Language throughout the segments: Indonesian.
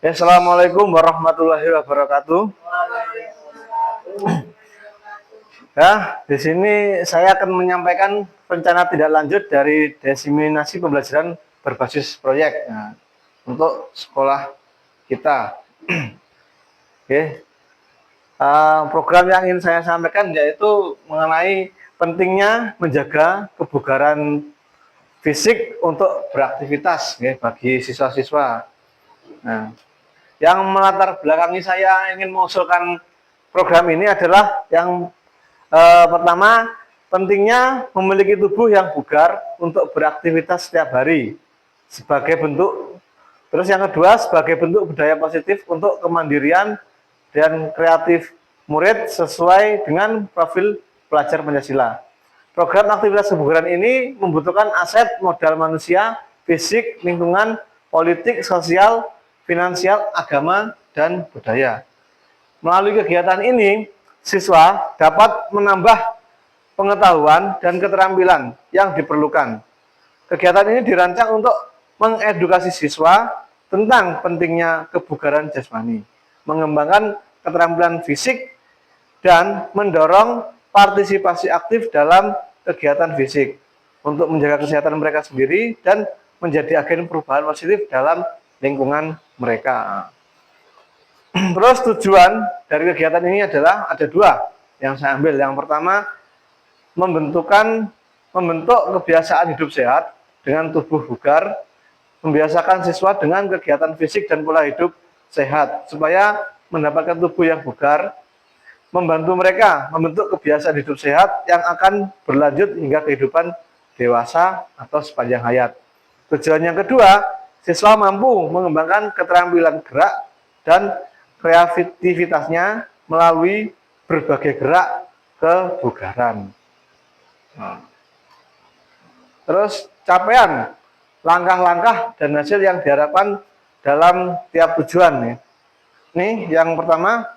Assalamualaikum warahmatullahi wabarakatuh. Ya, di sini saya akan menyampaikan rencana tidak lanjut dari diseminasi pembelajaran berbasis proyek untuk sekolah kita. Oke. Program yang ingin saya sampaikan yaitu mengenai pentingnya menjaga kebugaran fisik untuk beraktivitas bagi siswa-siswa. Nah, yang melatar belakangi saya ingin mengusulkan program ini adalah yang pertama, pentingnya memiliki tubuh yang bugar untuk beraktivitas setiap hari sebagai bentuk. Terus yang kedua, sebagai bentuk budaya positif untuk kemandirian dan kreatif murid sesuai dengan profil pelajar Pancasila. Program aktivitas kebugaran ini membutuhkan aset modal manusia, fisik, lingkungan, politik, sosial, finansial, agama, dan budaya. Melalui kegiatan ini, siswa dapat menambah pengetahuan dan keterampilan yang diperlukan. Kegiatan ini dirancang untuk mengedukasi siswa tentang pentingnya kebugaran jasmani, mengembangkan keterampilan fisik, dan mendorong partisipasi aktif dalam kegiatan fisik untuk menjaga kesehatan mereka sendiri dan menjadi agen perubahan positif dalam lingkungan mereka. Terus tujuan dari kegiatan ini adalah ada dua yang saya ambil. Yang pertama, membentuk kebiasaan hidup sehat dengan tubuh bugar, membiasakan siswa dengan kegiatan fisik dan pola hidup sehat supaya mendapatkan tubuh yang bugar, membantu mereka membentuk kebiasaan hidup sehat yang akan berlanjut hingga kehidupan dewasa atau sepanjang hayat. Tujuan yang kedua, siswa mampu mengembangkan keterampilan gerak dan kreativitasnya melalui berbagai gerak kebugaran. Terus capaian, langkah-langkah dan hasil yang diharapkan dalam tiap tujuan. Ini yang pertama,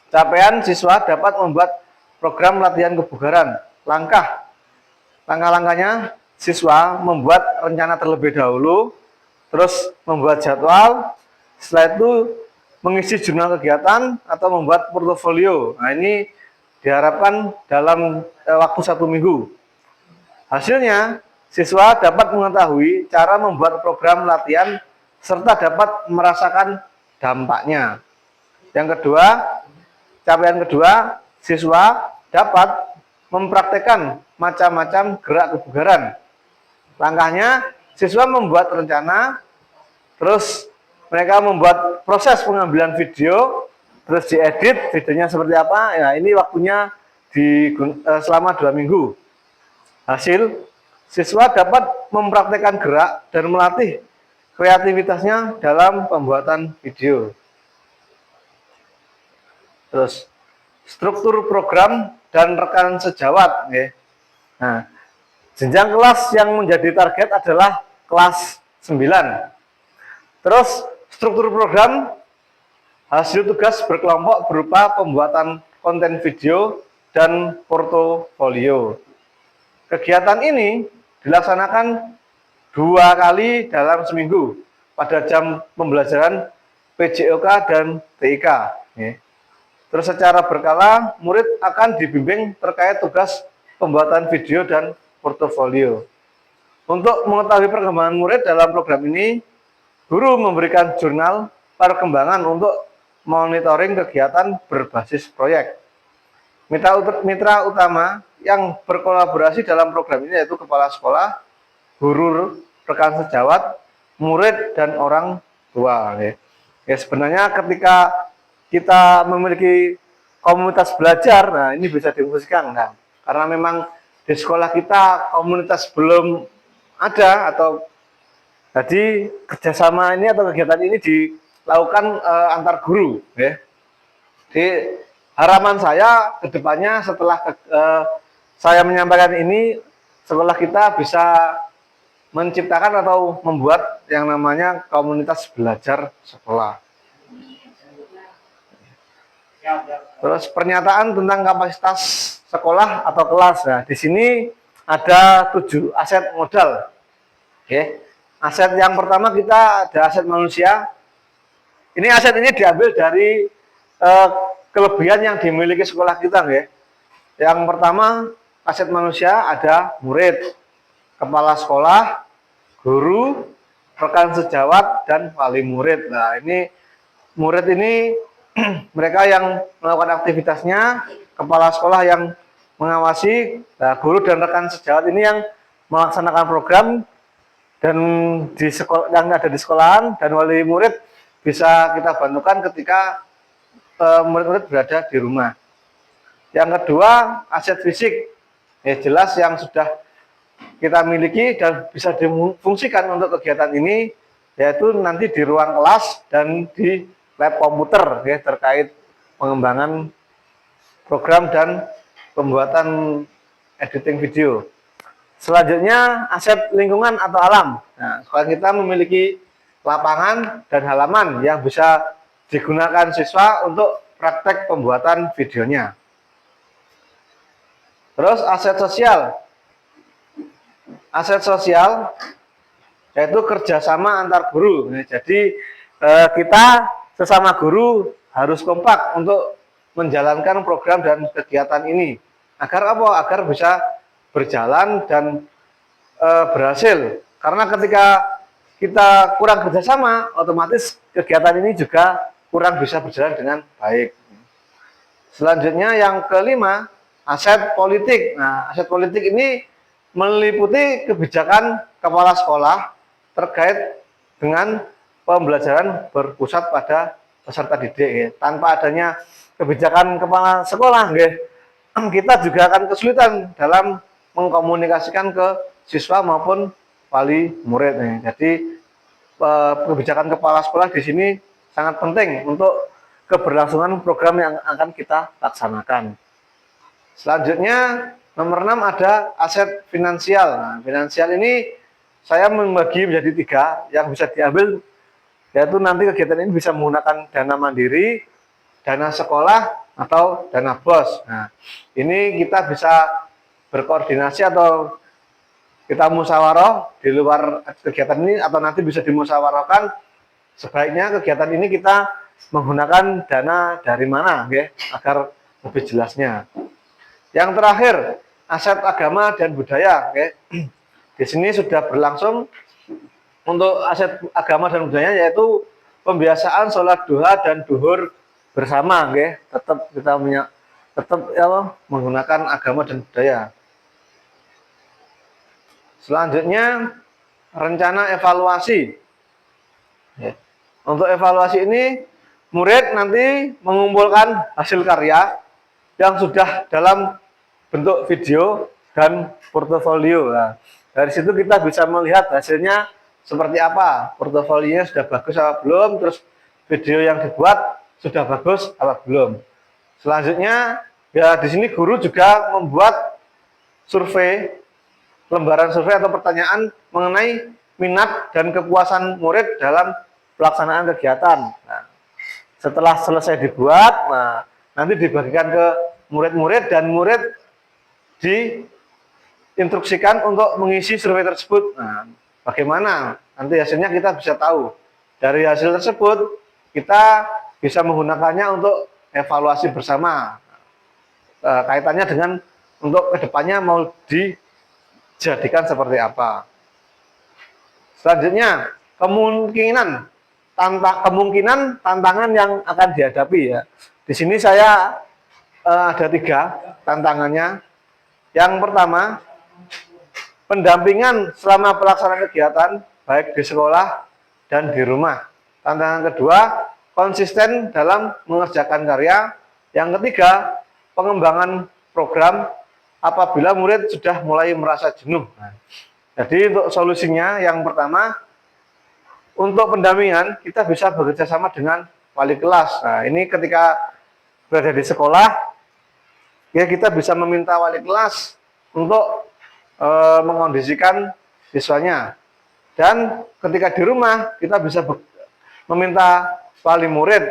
capaian siswa dapat membuat program latihan kebugaran. Langkah-langkahnya, siswa membuat rencana terlebih dahulu, terus membuat jadwal, setelah itu mengisi jurnal kegiatan atau membuat portofolio. Nah, ini diharapkan dalam waktu 1 minggu. Hasilnya, siswa dapat mengetahui cara membuat program latihan serta dapat merasakan dampaknya. Yang kedua, capaian kedua, siswa dapat mempraktekkan macam-macam gerak kebugaran. Langkahnya, siswa membuat rencana, terus mereka membuat proses pengambilan video, terus diedit videonya seperti apa. Ya, ini waktunya selama 2 minggu. Hasil, siswa dapat mempraktekkan gerak dan melatih kreativitasnya dalam pembuatan video. Terus, struktur program dan rekan sejawat. Nah, jenjang kelas yang menjadi target adalah kelas 9. Terus, struktur program, hasil tugas berkelompok berupa pembuatan konten video dan portofolio. Kegiatan ini dilaksanakan 2 kali dalam seminggu pada jam pembelajaran PJOK dan TIK. Terus secara berkala, murid akan dibimbing terkait tugas pembuatan video dan portofolio. Untuk mengetahui perkembangan murid dalam program ini, guru memberikan jurnal perkembangan untuk monitoring kegiatan berbasis proyek. Mitra utama yang berkolaborasi dalam program ini yaitu kepala sekolah, guru, rekan sejawat, murid, dan orang tua. Sebenarnya ketika kita memiliki komunitas belajar, nah ini bisa difungsikan kan? Karena memang di sekolah kita komunitas belum ada atau jadi kerjasama ini atau kegiatan ini dilakukan antar guru. Jadi harapan saya ke depannya setelah saya menyampaikan ini, sekolah kita bisa menciptakan atau membuat yang namanya komunitas belajar sekolah. Terus pernyataan tentang kapasitas sekolah atau kelas. Nah, di sini ada 7 aset modal. Aset yang pertama kita ada aset manusia, Ini aset ini diambil dari kelebihan yang dimiliki sekolah kita, ya. Yang pertama, aset manusia ada murid, kepala sekolah, guru, rekan sejawat, dan wali murid. Nah, ini murid ini mereka yang melakukan aktivitasnya, kepala sekolah yang mengawasi, nah, guru dan rekan sejawat ini yang melaksanakan program dan di sekolah yang ada di sekolahan, dan wali murid bisa kita bantukan ketika murid-murid berada di rumah. Yang kedua, aset fisik, ya jelas yang sudah kita miliki dan bisa difungsikan untuk kegiatan ini, yaitu nanti di ruang kelas dan di lab komputer, ya, terkait pengembangan program dan pembuatan editing video. Selanjutnya, aset lingkungan atau alam. Nah, sekolah kita memiliki lapangan dan halaman yang bisa digunakan siswa untuk praktek pembuatan videonya. Terus aset sosial. Aset sosial yaitu kerjasama antar guru. Nah, jadi kita sesama guru harus kompak untuk menjalankan program dan kegiatan ini. Agar apa? Agar bisa berjalan dan berhasil. Karena ketika kita kurang kerjasama, otomatis kegiatan ini juga kurang bisa berjalan dengan baik. Selanjutnya yang kelima, aset politik. Nah, aset politik ini meliputi kebijakan kepala sekolah terkait dengan pembelajaran berpusat pada peserta didik, ya. Tanpa adanya kebijakan kepala sekolah, ya, kita juga akan kesulitan dalam mengkomunikasikan ke siswa maupun wali murid, ya. Jadi kebijakan kepala sekolah di sini sangat penting untuk keberlangsungan program yang akan kita laksanakan. Selanjutnya nomor 6 ada aset finansial. Nah, finansial ini saya membagi menjadi 3 yang bisa diambil, yaitu nanti kegiatan ini bisa menggunakan dana mandiri, dana sekolah, atau dana BOS. Nah, ini kita bisa berkoordinasi atau kita musyawarah di luar kegiatan ini, atau nanti bisa dimusyawarahkan sebaiknya kegiatan ini kita menggunakan dana dari mana, ya, agar lebih jelasnya. Yang terakhir, aset agama dan budaya, ya. Di sini sudah berlangsung untuk aset agama dan budaya, yaitu pembiasaan sholat duha dan duhur bersama, ya. Tetap kita menggunakan agama dan budaya. Selanjutnya, rencana evaluasi. Ya. Untuk evaluasi ini, murid nanti mengumpulkan hasil karya yang sudah dalam bentuk video dan portofolio. Nah, dari situ kita bisa melihat hasilnya seperti apa. Portofolionya sudah bagus apa belum, terus video yang dibuat sudah bagus apa belum. Selanjutnya, ya di sini guru juga membuat survei, lembaran survei atau pertanyaan mengenai minat dan kepuasan murid dalam pelaksanaan kegiatan. Nah, setelah selesai dibuat, nah, nanti dibagikan ke murid-murid dan murid diinstruksikan untuk mengisi survei tersebut. Nah, bagaimana nanti hasilnya kita bisa tahu. Dari hasil tersebut kita bisa menggunakannya untuk evaluasi bersama. Kaitannya dengan untuk kedepannya mau dijadikan seperti apa. Selanjutnya, kemungkinan tantangan yang akan dihadapi, ya. Di sini saya ada 3 tantangannya. Yang pertama, pendampingan selama pelaksanaan kegiatan baik di sekolah dan di rumah. Tantangan kedua, konsisten dalam mengerjakan karya. Yang ketiga, pengembangan program apabila murid sudah mulai merasa jenuh. Nah, jadi untuk solusinya, yang pertama, untuk pendampingan kita bisa bekerja sama dengan wali kelas. Nah, ini ketika berada di sekolah, ya kita bisa meminta wali kelas untuk mengondisikan siswanya. Dan ketika di rumah, kita bisa meminta wali murid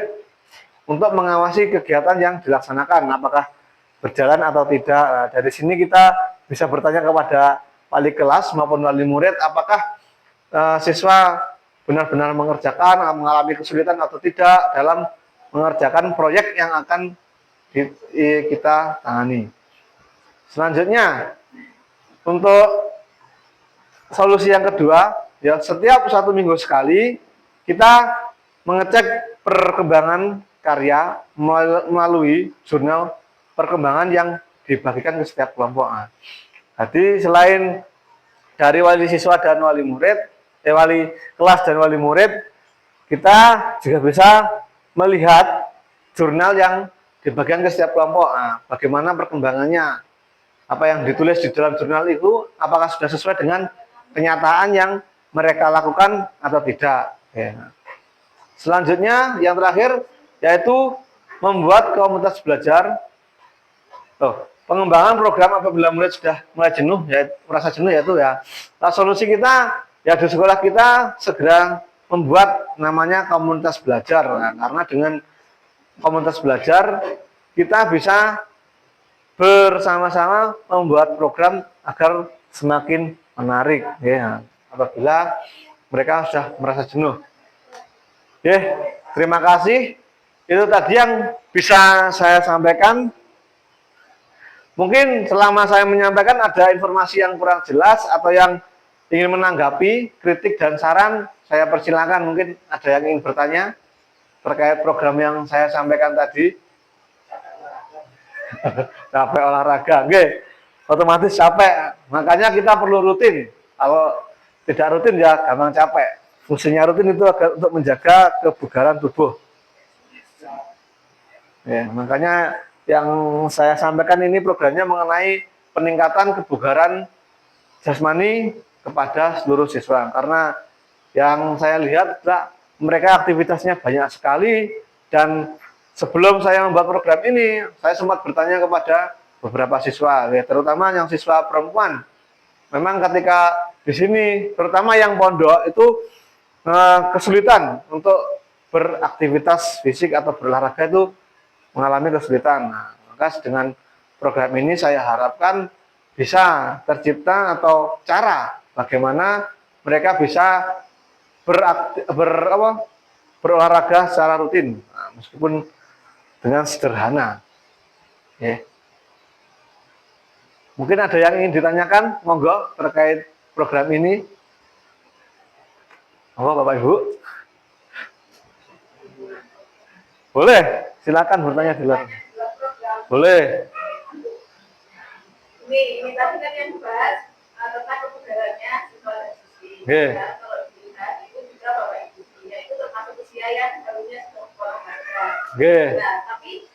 untuk mengawasi kegiatan yang dilaksanakan, apakah berjalan atau tidak. Nah, dari sini kita bisa bertanya kepada wali kelas maupun wali murid, apakah siswa benar-benar mengerjakan, mengalami kesulitan atau tidak dalam mengerjakan proyek yang akan kita tangani. Selanjutnya, untuk solusi yang kedua, ya setiap 1 minggu sekali kita mengecek perkembangan karya melalui jurnal perkembangan yang dibagikan ke setiap kelompok. Jadi selain dari wali siswa dan wali murid, wali kelas dan wali murid, kita juga bisa melihat jurnal yang dibagikan ke setiap kelompok. Bagaimana perkembangannya, apa yang ditulis di dalam jurnal itu, apakah sudah sesuai dengan kenyataan yang mereka lakukan atau tidak. Selanjutnya, yang terakhir, yaitu membuat komunitas belajar. Pengembangan program apabila murid sudah mulai jenuh, ya merasa jenuh, yaitu ya. Nah, solusi kita ya di sekolah kita segera membuat namanya komunitas belajar. Karena dengan komunitas belajar kita bisa bersama-sama membuat program agar semakin menarik, ya. Apabila mereka sudah merasa jenuh. Terima kasih. Itu tadi yang bisa saya sampaikan. Mungkin selama saya menyampaikan ada informasi yang kurang jelas atau yang ingin menanggapi, kritik dan saran, saya persilakan. Mungkin ada yang ingin bertanya terkait program yang saya sampaikan tadi. Capek olahraga, otomatis capek. Makanya kita perlu rutin. Kalau tidak rutin ya gampang capek. Fungsinya rutin itu untuk menjaga kebugaran tubuh. Makanya yang saya sampaikan ini programnya mengenai peningkatan kebugaran jasmani kepada seluruh siswa. Karena yang saya lihat mereka aktivitasnya banyak sekali, dan sebelum saya membuat program ini, saya sempat bertanya kepada beberapa siswa, terutama yang siswa perempuan. Memang ketika di sini, terutama yang pondok itu kesulitan untuk beraktivitas fisik atau berolahraga itu mengalami kesulitan. Maka dengan program ini saya harapkan bisa tercipta atau cara bagaimana mereka bisa berolahraga secara rutin, meskipun dengan sederhana. Mungkin ada yang ingin ditanyakan, monggo terkait program ini. Bapak Ibu, boleh silakan bertanya di luar. Boleh. Ini tadi kan yang dibahas tentang kebugarannya siswa dan siswi. Kalau dilihat itu juga Bapak Ibu, yaitu termasuk usia yang harusnya sudah berolahraga. Nah, tapi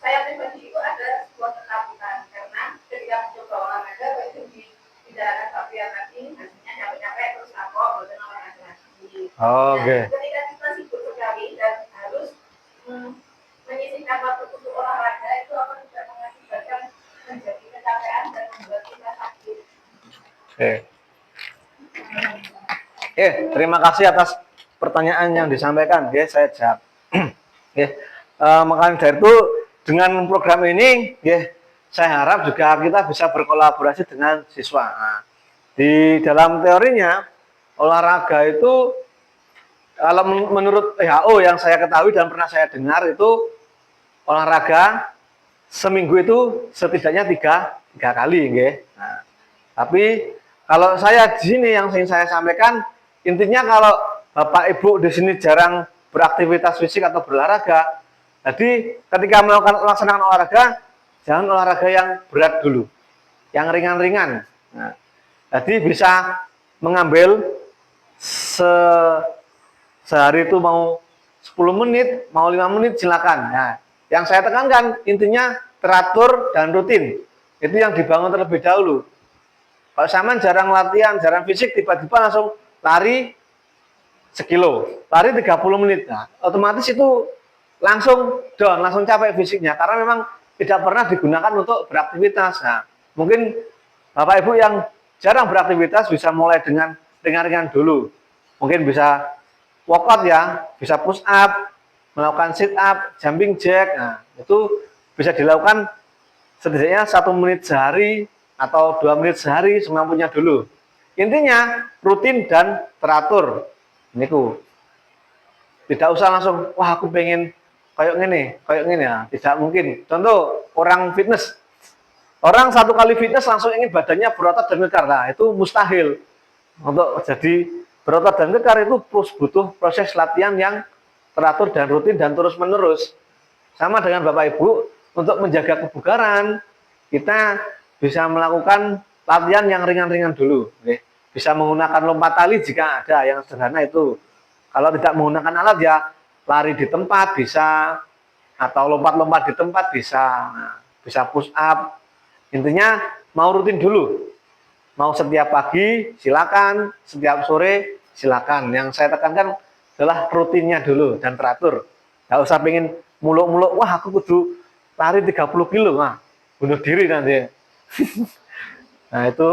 saya pribadi itu ada sebuah ketakutan, karena ketika mencoba olahraga itu di jalanan Sapian tadi hasilnya capek-capek terus kapok bosan olahraga lagi. Ketika kita sibuk sekali dan harus menyisihkan waktu untuk olahraga, itu akan tidak mengakibatkan menjadi kecapean dan membuat kita sakit. Terima kasih atas pertanyaan yang disampaikan. Saya jawab. Makanya dari itu dengan program ini, saya harap juga kita bisa berkolaborasi dengan siswa. Di dalam teorinya, olahraga itu kalau menurut WHO yang saya ketahui dan pernah saya dengar itu, olahraga seminggu itu setidaknya tiga kali. Tapi kalau saya di sini yang ingin saya sampaikan, intinya kalau Bapak Ibu di sini jarang beraktivitas fisik atau berolahraga, jadi ketika melaksanakan olahraga, jangan olahraga yang berat dulu, yang ringan-ringan. Jadi bisa mengambil sehari itu mau 10 menit, mau 5 menit, silakan. Yang saya tekankan intinya teratur dan rutin. Itu yang dibangun terlebih dahulu. Kalau zaman jarang latihan, jarang fisik, tiba-tiba langsung lari sekilo, lari 30 menit. Otomatis itu langsung down, langsung capek fisiknya, karena memang tidak pernah digunakan untuk beraktivitas. Mungkin Bapak Ibu yang jarang beraktivitas bisa mulai dengan ringan-ringan dulu. Mungkin bisa workout bisa push up, melakukan sit up, jumping jack. Itu bisa dilakukan setidaknya 1 menit sehari atau 2 menit sehari semampunya dulu. Intinya rutin dan teratur. Niku. Tidak usah langsung, wah aku pengen kayak gini ya. Tidak mungkin. Contoh orang fitness. Orang satu kali fitness langsung ingin badannya berotot dan kekar. Nah, itu mustahil. Untuk jadi berotot dan kekar itu butuh proses latihan yang teratur dan rutin dan terus menerus. Sama dengan Bapak Ibu, untuk menjaga kebugaran, kita bisa melakukan latihan yang ringan-ringan dulu. Bisa menggunakan lompat tali jika ada yang sederhana itu. Kalau tidak menggunakan alat ya lari di tempat bisa, atau lompat-lompat di tempat bisa. Nah, bisa push up. Intinya mau rutin dulu. Mau setiap pagi silakan, setiap sore silakan. Yang saya tekankan adalah rutinnya dulu dan teratur. Nggak usah pengen muluk-muluk, wah aku kudu lari 30 kilo. Nah, bunuh diri nanti. Nah, itu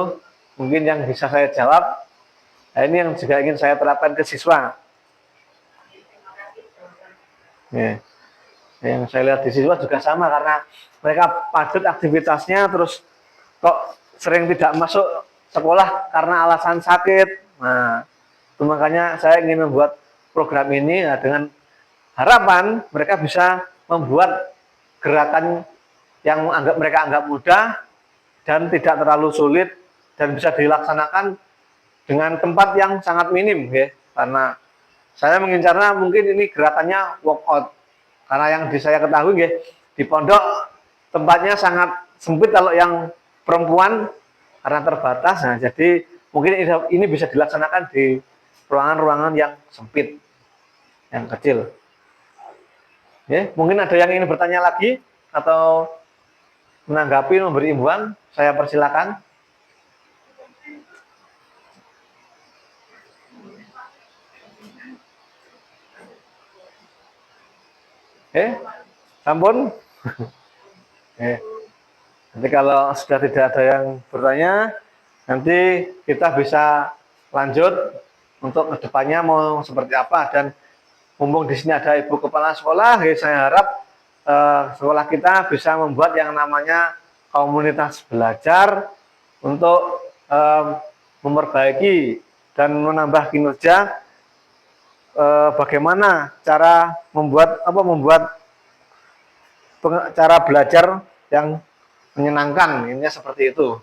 mungkin yang bisa saya jawab. Nah, ini yang juga ingin saya terapkan ke siswa. Ya. Yang saya lihat di siswa juga sama, karena mereka padat aktivitasnya, terus kok sering tidak masuk sekolah karena alasan sakit. Nah, itu makanya saya ingin membuat program ini ya, dengan harapan mereka bisa membuat gerakan yang mereka anggap mudah dan tidak terlalu sulit dan bisa dilaksanakan dengan tempat yang sangat minim, ya. Karena saya mengincarnya mungkin ini gerakannya workout. Karena yang saya ketahui, ya, di pondok tempatnya sangat sempit kalau yang perempuan karena terbatas. Nah, jadi mungkin ini bisa dilaksanakan di ruangan-ruangan yang sempit, yang kecil. Ya, mungkin ada yang ingin bertanya lagi atau menanggapi, memberi imbauan, saya persilakan. Sampun. Nanti kalau sudah tidak ada yang bertanya, nanti kita bisa lanjut untuk kedepannya mau seperti apa. Dan mumpung di sini ada Ibu Kepala Sekolah, saya harap sekolah kita bisa membuat yang namanya komunitas belajar untuk memperbaiki dan menambah kinerja. Bagaimana cara membuat cara belajar yang menyenangkan, ini seperti itu.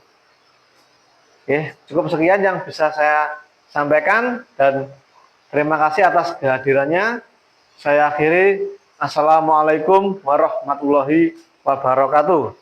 Oke, cukup sekian yang bisa saya sampaikan, dan terima kasih atas kehadirannya. Saya akhiri. Assalamualaikum warahmatullahi wabarakatuh.